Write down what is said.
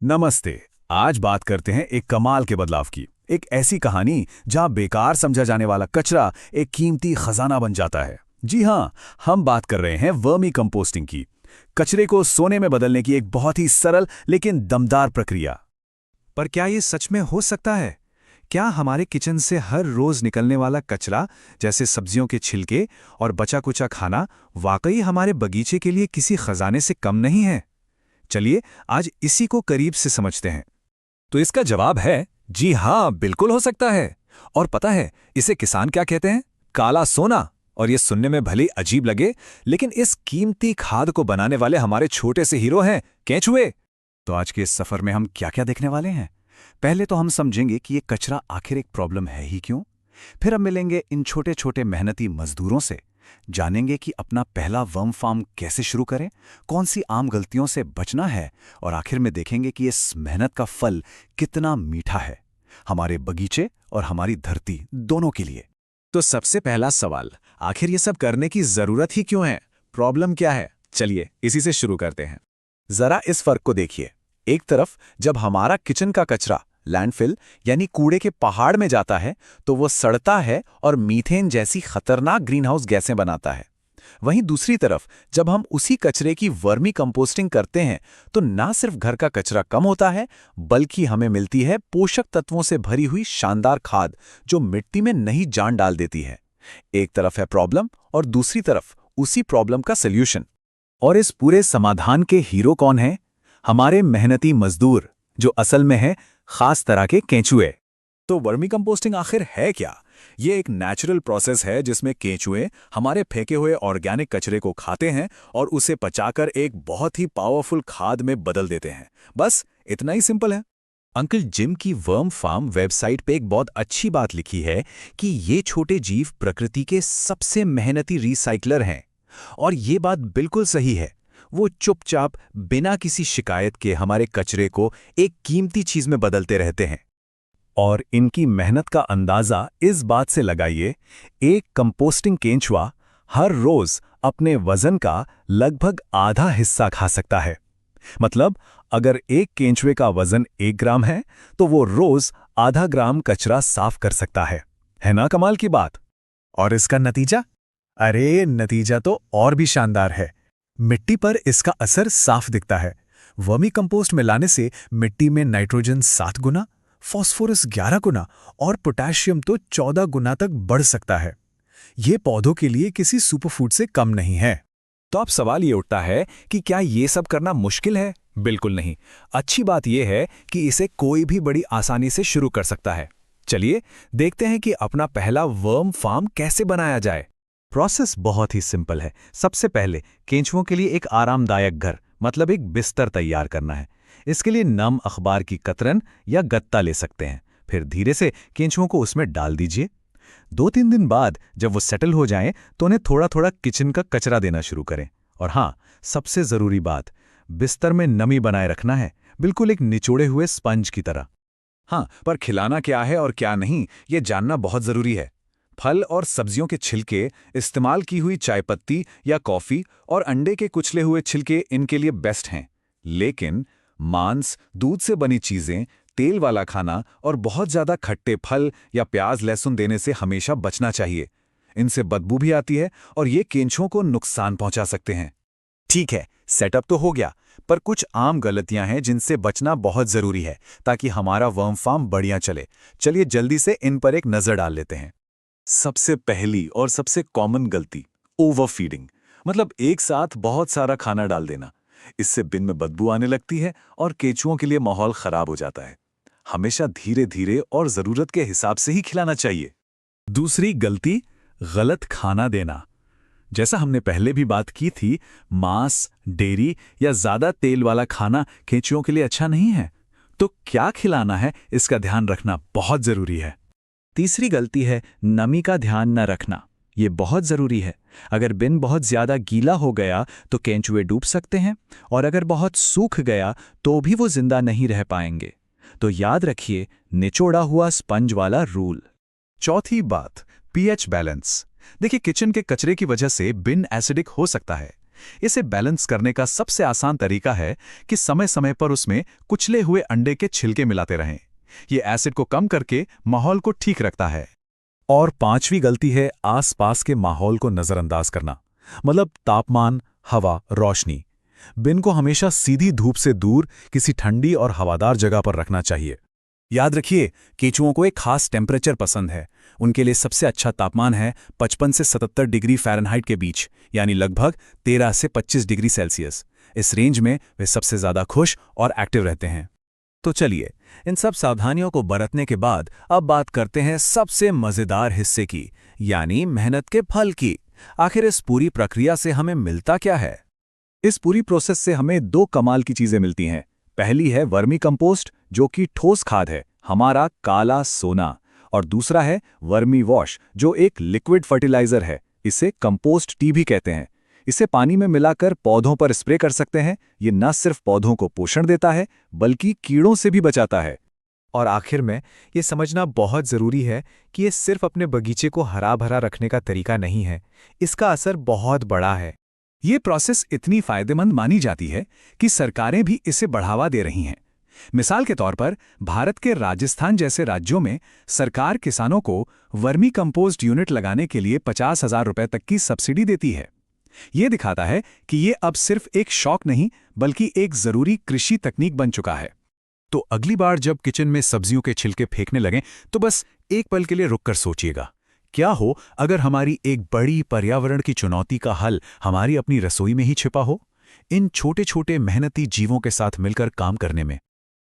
नमस्ते। आज बात करते हैं एक कमाल के बदलाव की। एक ऐसी कहानी जहां बेकार समझा जाने वाला कचरा एक कीमती खजाना बन जाता है। जी हाँ, हम बात कर रहे हैं वर्मी कंपोस्टिंग की। कचरे को सोने में बदलने की एक बहुत ही सरल लेकिन दमदार प्रक्रिया। पर क्या ये सच में हो सकता है? क्या हमारे किचन से हर रोज निकलने वाला कचरा, जैसे सब्जियों के छिलके और बचा-कुचा खाना, वाकई हमारे बगीचे के लिए किसी खजाने से कम नहीं है? चलिए आज इसी को करीब से समझते हैं। तो इसका जवाब है जी हाँ, बिल्कुल हो सकता है। और पता है इसे किसान क्या कहते हैं? काला सोना। और ये सुनने में भले अजीब लगे, लेकिन इस कीमती खाद को बनाने वाले हमारे छोटे से हीरो हैं केंचुए। तो आज के इस सफर में हम क्या-क्या देखने वाले हैं? पहले तो हम समझेंगे कि ये कचरा आखिर एक प्रॉब्लम है ही क्यों। फिर हम मिलेंगे इन छोटे-छोटे मेहनती मजदूरों से, जानेंगे कि अपना पहला वर्म फार्म कैसे शुरू करें, कौन सी आम गलतियों से बचना है, और आखिर में देखेंगे कि इस मेहनत का फल कितना मीठा है हमारे बगीचे और हमारी धरती दोनों के लिए। तो सबसे पहला सवाल, आखिर ये सब करने की जरूरत ही क्यों है? प्रॉब्लम क्या है? चलिए इसी से शुरू करते हैं। जरा इस फर्क को देखिए। एक तरफ जब हमारा किचन का कचरा लैंडफिल यानी कूड़े के पहाड़ में जाता है तो वो सड़ता है और मीथेन जैसी खतरनाक ग्रीनहाउस गैसें बनाता है। वहीं दूसरी तरफ जब हम उसी कचरे की वर्मी कंपोस्टिंग करते हैं तो ना सिर्फ घर का कचरा कम होता है, बल्कि हमें मिलती है पोषक तत्वों से भरी हुई शानदार खाद जो मिट्टी में नई जान डाल देती है। एक तरफ है प्रॉब्लम और दूसरी तरफ उसी प्रॉब्लम का सल्यूशन। और इस पूरे समाधान के हीरो कौन है? हमारे मेहनती मजदूर, जो असल में है खास तरह के केंचुए। तो वर्मी कंपोस्टिंग आखिर है क्या? ये एक नेचुरल प्रोसेस है जिसमें केंचुए हमारे फेंके हुए ऑर्गेनिक कचरे को खाते हैं और उसे पचाकर एक बहुत ही पावरफुल खाद में बदल देते हैं। बस इतना ही सिंपल है। अंकल जिम की वर्म फार्म वेबसाइट पे एक बहुत अच्छी बात लिखी है कि ये छोटे जीव प्रकृति के सबसे मेहनती रिसाइकलर हैं। और ये बात बिल्कुल सही है। वो चुपचाप बिना किसी शिकायत के हमारे कचरे को एक कीमती चीज में बदलते रहते हैं। और इनकी मेहनत का अंदाजा इस बात से लगाइए, एक कंपोस्टिंग केंचुआ हर रोज अपने वजन का लगभग आधा हिस्सा खा सकता है। मतलब अगर एक केंचुए का वजन 1 ग्राम है तो वो रोज आधा ग्राम कचरा साफ कर सकता है ना कमाल की बात? और इसका नतीजा? अरे नतीजा तो और भी शानदार है। मिट्टी पर इसका असर साफ दिखता है। वर्मी कंपोस्ट मिलाने से मिट्टी में नाइट्रोजन 7 गुना, फास्फोरस 11 गुना और पोटेशियम तो 14 गुना तक बढ़ सकता है। ये पौधों के लिए किसी सुपरफूड से कम नहीं है। तो अब सवाल ये उठता है कि क्या ये सब करना मुश्किल है? बिल्कुल नहीं। अच्छी बात यह है कि इसे कोई भी बड़ी आसानी से शुरू कर सकता है। चलिए देखते हैं कि अपना पहला वर्म फार्म कैसे बनाया जाए। प्रोसेस बहुत ही सिंपल है। सबसे पहले केंचुओं के लिए एक आरामदायक घर, मतलब एक बिस्तर तैयार करना है। इसके लिए नम अखबार की कतरन या गत्ता ले सकते हैं। फिर धीरे से केंचुओं को उसमें डाल दीजिए। 2-3 दिन बाद जब वो सेटल हो जाएं तो उन्हें थोड़ा थोड़ा किचन का कचरा देना शुरू करें। और हाँ, सबसे ज़रूरी बात, बिस्तर में नमी बनाए रखना है, बिल्कुल एक निचोड़े हुए स्पंज की तरह। हाँ, पर खिलाना क्या है और क्या नहीं, ये जानना बहुत ज़रूरी है। फल और सब्जियों के छिलके, इस्तेमाल की हुई चाय पत्ती या कॉफ़ी और अंडे के कुचले हुए छिलके इनके लिए बेस्ट हैं। लेकिन मांस, दूध से बनी चीज़ें, तेल वाला खाना और बहुत ज़्यादा खट्टे फल या प्याज लहसुन देने से हमेशा बचना चाहिए। इनसे बदबू भी आती है और ये केंचुओं को नुकसान पहुंचा सकते हैं। ठीक है, सेटअप तो हो गया, पर कुछ आम गलतियां हैं जिनसे बचना बहुत ज़रूरी है ताकि हमारा वर्म फार्म बढ़िया चले। चलिए जल्दी से इन पर एक नज़र डाल लेते हैं। सबसे पहली और सबसे कॉमन गलती, ओवरफीडिंग, मतलब एक साथ बहुत सारा खाना डाल देना। इससे बिन में बदबू आने लगती है और केंचुओं के लिए माहौल खराब हो जाता है। हमेशा धीरे धीरे और जरूरत के हिसाब से ही खिलाना चाहिए। दूसरी गलती, गलत खाना देना। जैसा हमने पहले भी बात की थी, मांस, डेयरी या ज्यादा तेल वाला खाना केंचुओं के लिए अच्छा नहीं है। तो क्या खिलाना है, इसका ध्यान रखना बहुत जरूरी है। तीसरी गलती है नमी का ध्यान न रखना। ये बहुत ज़रूरी है। अगर बिन बहुत ज़्यादा गीला हो गया तो केंचुए डूब सकते हैं, और अगर बहुत सूख गया तो भी वो जिंदा नहीं रह पाएंगे। तो याद रखिए, निचोड़ा हुआ स्पंज वाला रूल। चौथी बात, पीएच बैलेंस। देखिए, किचन के कचरे की वजह से बिन एसिडिक हो सकता है, इसे बैलेंस करने का सबसे आसान तरीका है कि समय समय पर उसमें कुचले हुए अंडे के छिलके मिलाते रहें। ये एसिड को कम करके माहौल को ठीक रखता है। और पांचवी गलती है आसपास के माहौल को नजरअंदाज करना, मतलब तापमान, हवा, रोशनी। बिन को हमेशा सीधी धूप से दूर किसी ठंडी और हवादार जगह पर रखना चाहिए। याद रखिए, केंचुओं को एक खास टेम्परेचर पसंद है। उनके लिए सबसे अच्छा तापमान है 55 से 77 डिग्री फ़ारेनहाइट के बीच, यानी लगभग 13 से 25 डिग्री सेल्सियस। इस रेंज में वे सबसे ज़्यादा खुश और एक्टिव रहते हैं। तो चलिए, इन सब सावधानियों को बरतने के बाद अब बात करते हैं सबसे मज़ेदार हिस्से की, यानी मेहनत के फल की। आखिर इस पूरी प्रक्रिया से हमें मिलता क्या है? इस पूरी प्रोसेस से हमें दो कमाल की चीज़ें मिलती हैं। पहली है वर्मी कंपोस्ट, जो कि ठोस खाद है, हमारा काला सोना। और दूसरा है वर्मी वॉश, जो एक लिक्विड फर्टिलाइजर है। इसे कंपोस्ट टी भी कहते हैं। इसे पानी में मिलाकर पौधों पर स्प्रे कर सकते हैं। ये न सिर्फ पौधों को पोषण देता है, बल्कि कीड़ों से भी बचाता है। और आखिर में ये समझना बहुत ज़रूरी है कि ये सिर्फ अपने बगीचे को हरा भरा रखने का तरीका नहीं है, इसका असर बहुत बड़ा है। ये प्रोसेस इतनी फायदेमंद मानी जाती है कि सरकारें भी इसे बढ़ावा दे रही हैं। मिसाल के तौर पर भारत के राजस्थान जैसे राज्यों में सरकार किसानों को वर्मी कंपोस्ट यूनिट लगाने के लिए 50,000 रुपए तक की सब्सिडी देती है। ये दिखाता है कि ये अब सिर्फ एक शौक नहीं, बल्कि एक जरूरी कृषि तकनीक बन चुका है। तो अगली बार जब किचन में सब्जियों के छिलके फेंकने लगें, तो बस एक पल के लिए रुककर सोचिएगा, क्या हो अगर हमारी एक बड़ी पर्यावरण की चुनौती का हल हमारी अपनी रसोई में ही छिपा हो? इन छोटे छोटे मेहनती जीवों के साथ मिलकर काम करने में